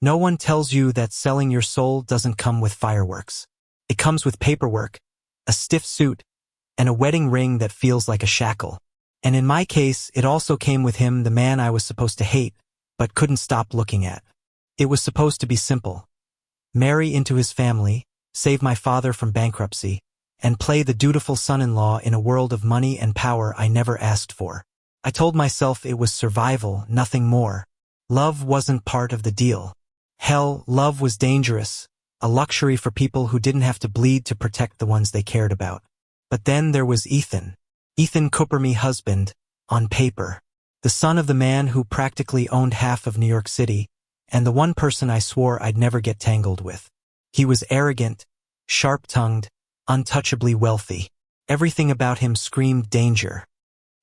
No one tells you that selling your soul doesn't come with fireworks. It comes with paperwork, a stiff suit, and a wedding ring that feels like a shackle. And in my case, it also came with him, the man I was supposed to hate, but couldn't stop looking at. It was supposed to be simple. Marry into his family, save my father from bankruptcy, and play the dutiful son-in-law in a world of money and power I never asked for. I told myself it was survival, nothing more. Love wasn't part of the deal. Hell, love was dangerous, a luxury for people who didn't have to bleed to protect the ones they cared about. But then there was Ethan. Ethan Cooper, me husband, on paper. The son of the man who practically owned half of New York City, and the one person I swore I'd never get tangled with. He was arrogant, sharp-tongued, untouchably wealthy. Everything about him screamed danger.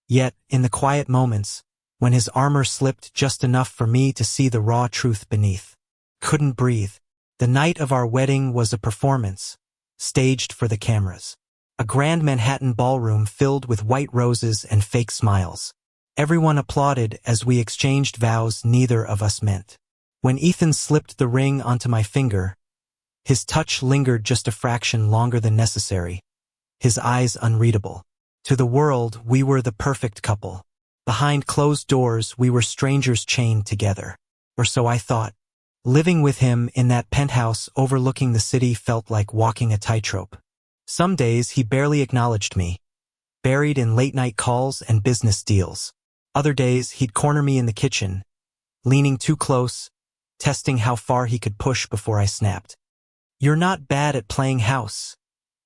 Yet, in the quiet moments, when his armor slipped just enough for me to see the raw truth beneath, couldn't breathe. The night of our wedding was a performance, staged for the cameras. A grand Manhattan ballroom filled with white roses and fake smiles. Everyone applauded as we exchanged vows neither of us meant. When Ethan slipped the ring onto my finger, his touch lingered just a fraction longer than necessary, his eyes unreadable. To the world, we were the perfect couple. Behind closed doors, we were strangers chained together. Or so I thought. Living with him in that penthouse overlooking the city felt like walking a tightrope. Some days he barely acknowledged me, buried in late-night calls and business deals. Other days he'd corner me in the kitchen, leaning too close, testing how far he could push before I snapped. "You're not bad at playing house,"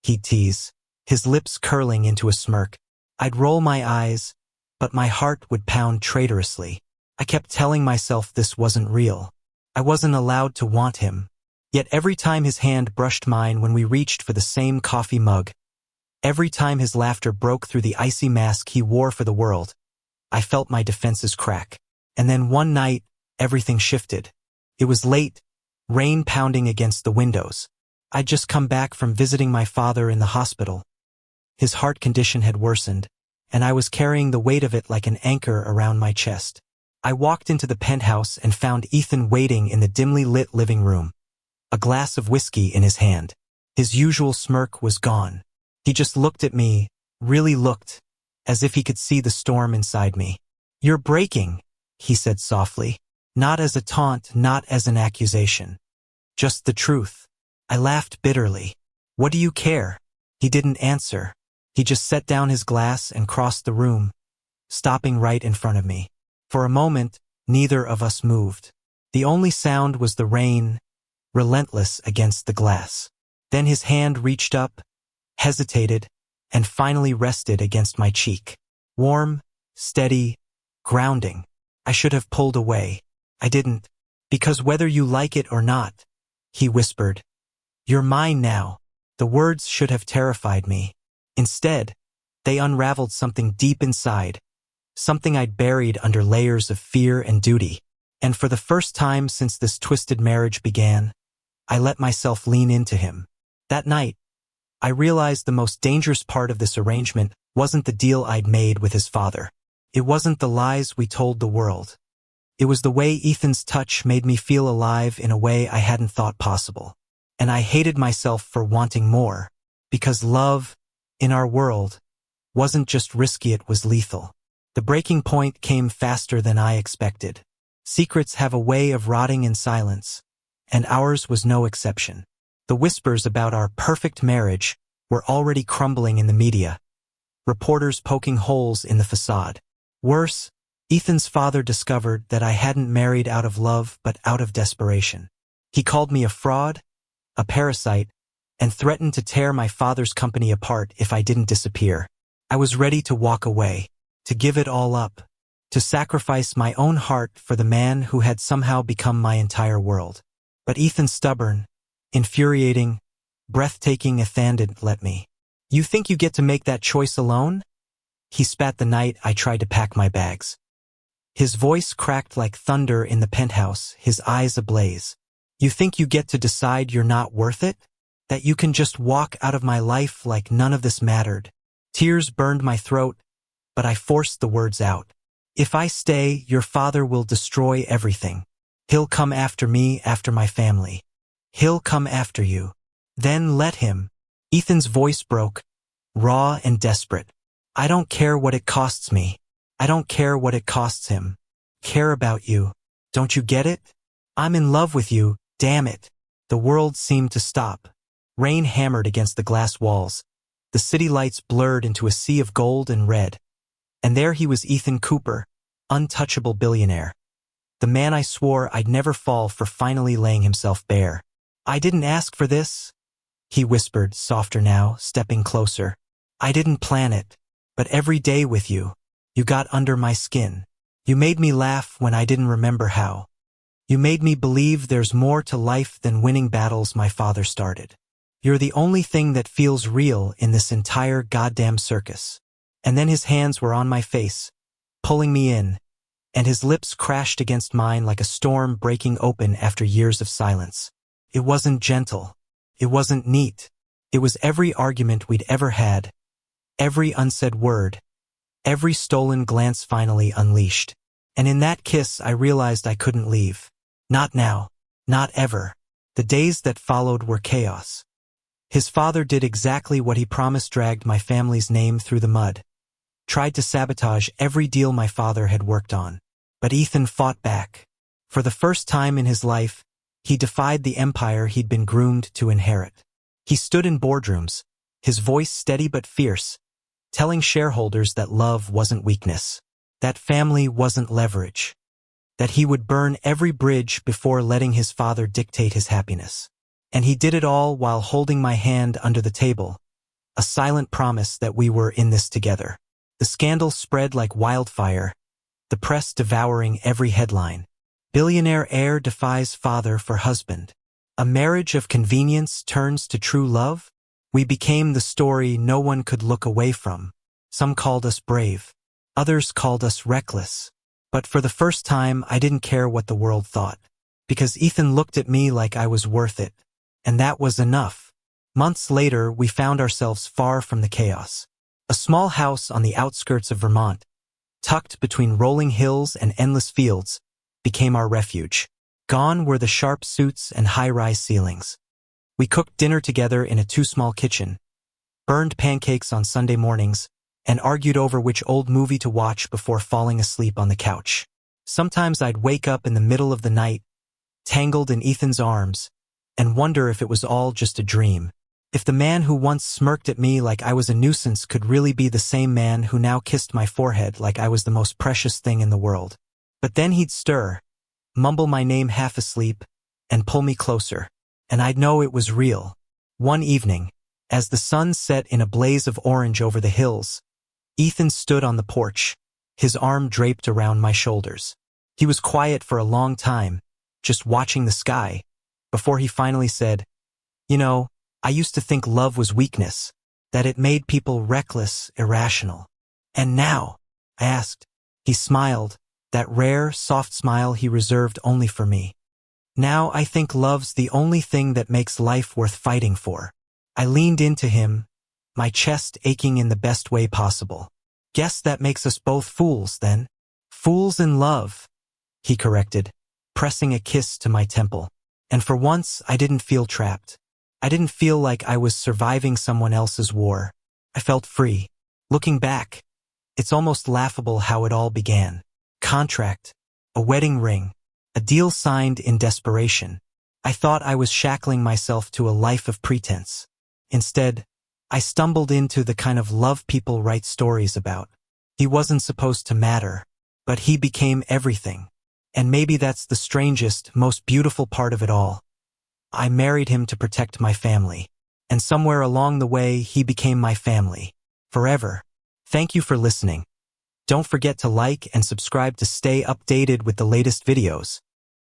he'd tease, his lips curling into a smirk. I'd roll my eyes, but my heart would pound traitorously. I kept telling myself this wasn't real. I wasn't allowed to want him. Yet every time his hand brushed mine when we reached for the same coffee mug, every time his laughter broke through the icy mask he wore for the world, I felt my defenses crack. And then one night, everything shifted. It was late, rain pounding against the windows. I'd just come back from visiting my father in the hospital. His heart condition had worsened, and I was carrying the weight of it like an anchor around my chest. I walked into the penthouse and found Ethan waiting in the dimly lit living room, a glass of whiskey in his hand. His usual smirk was gone. He just looked at me, really looked, as if he could see the storm inside me. "You're breaking," he said softly, not as a taunt, not as an accusation. Just the truth. I laughed bitterly. "What do you care?" He didn't answer. He just set down his glass and crossed the room, stopping right in front of me. For a moment, neither of us moved. The only sound was the rain, relentless against the glass. Then his hand reached up, hesitated, and finally rested against my cheek. Warm, steady, grounding. I should have pulled away. I didn't. "Because whether you like it or not," he whispered, "you're mine now." The words should have terrified me. Instead, they unraveled something deep inside, something I'd buried under layers of fear and duty. And for the first time since this twisted marriage began, I let myself lean into him. That night, I realized the most dangerous part of this arrangement wasn't the deal I'd made with his father. It wasn't the lies we told the world. It was the way Ethan's touch made me feel alive in a way I hadn't thought possible. And I hated myself for wanting more, because love, in our world, wasn't just risky, it was lethal. The breaking point came faster than I expected. Secrets have a way of rotting in silence, and ours was no exception. The whispers about our perfect marriage were already crumbling in the media, reporters poking holes in the facade. Worse, Ethan's father discovered that I hadn't married out of love but out of desperation. He called me a fraud, a parasite, and threatened to tear my father's company apart if I didn't disappear. I was ready to walk away, to give it all up, to sacrifice my own heart for the man who had somehow become my entire world. But Ethan's stubborn, infuriating, breathtaking Ethan didn't let me. "You think you get to make that choice alone?" He spat the night I tried to pack my bags. His voice cracked like thunder in the penthouse, his eyes ablaze. "You think you get to decide you're not worth it? That you can just walk out of my life like none of this mattered?" Tears burned my throat, but I forced the words out. "If I stay, your father will destroy everything." He'll come after me, after my family. He'll come after you. Then let him. Ethan's voice broke, raw and desperate. I don't care what it costs me. I don't care what it costs him. Care about you. Don't you get it? I'm in love with you, damn it. The world seemed to stop. Rain hammered against the glass walls. The city lights blurred into a sea of gold and red. And there he was, Ethan Cooper, untouchable billionaire. The man I swore I'd never fall for, finally laying himself bare. I didn't ask for this, he whispered, softer now, stepping closer. I didn't plan it, but every day with you, you got under my skin. You made me laugh when I didn't remember how. You made me believe there's more to life than winning battles my father started. You're the only thing that feels real in this entire goddamn circus. And then his hands were on my face, pulling me in, and his lips crashed against mine like a storm breaking open after years of silence. It wasn't gentle. It wasn't neat. It was every argument we'd ever had, every unsaid word, every stolen glance finally unleashed. And in that kiss I realized I couldn't leave. Not now. Not ever. The days that followed were chaos. His father did exactly what he promised, dragged my family's name through the mud, tried to sabotage every deal my father had worked on. But Ethan fought back. For the first time in his life, he defied the empire he'd been groomed to inherit. He stood in boardrooms, his voice steady but fierce, telling shareholders that love wasn't weakness, that family wasn't leverage, that he would burn every bridge before letting his father dictate his happiness. And he did it all while holding my hand under the table, a silent promise that we were in this together. The scandal spread like wildfire, the press devouring every headline. Billionaire heir defies father for husband. A marriage of convenience turns to true love? We became the story no one could look away from. Some called us brave. Others called us reckless. But for the first time, I didn't care what the world thought, because Ethan looked at me like I was worth it. And that was enough. Months later, we found ourselves far from the chaos. A small house on the outskirts of Vermont, tucked between rolling hills and endless fields, became our refuge. Gone were the sharp suits and high-rise ceilings. We cooked dinner together in a too-small kitchen, burned pancakes on Sunday mornings, and argued over which old movie to watch before falling asleep on the couch. Sometimes I'd wake up in the middle of the night, tangled in Ethan's arms, and wonder if it was all just a dream. If the man who once smirked at me like I was a nuisance could really be the same man who now kissed my forehead like I was the most precious thing in the world. But then he'd stir, mumble my name half asleep, and pull me closer. And I'd know it was real. One evening, as the sun set in a blaze of orange over the hills, Ethan stood on the porch, his arm draped around my shoulders. He was quiet for a long time, just watching the sky, before he finally said, "You know, I used to think love was weakness, that it made people reckless, irrational. And now?" I asked. He smiled, that rare, soft smile he reserved only for me. "Now I think love's the only thing that makes life worth fighting for." I leaned into him, my chest aching in the best way possible. "Guess that makes us both fools, then." "Fools in love," he corrected, pressing a kiss to my temple. And for once, I didn't feel trapped. I didn't feel like I was surviving someone else's war. I felt free. Looking back, it's almost laughable how it all began. Contract, a wedding ring, a deal signed in desperation. I thought I was shackling myself to a life of pretense. Instead, I stumbled into the kind of love people write stories about. He wasn't supposed to matter, but he became everything. And maybe that's the strangest, most beautiful part of it all. I married him to protect my family. And somewhere along the way, he became my family. Forever. Thank you for listening. Don't forget to like and subscribe to stay updated with the latest videos.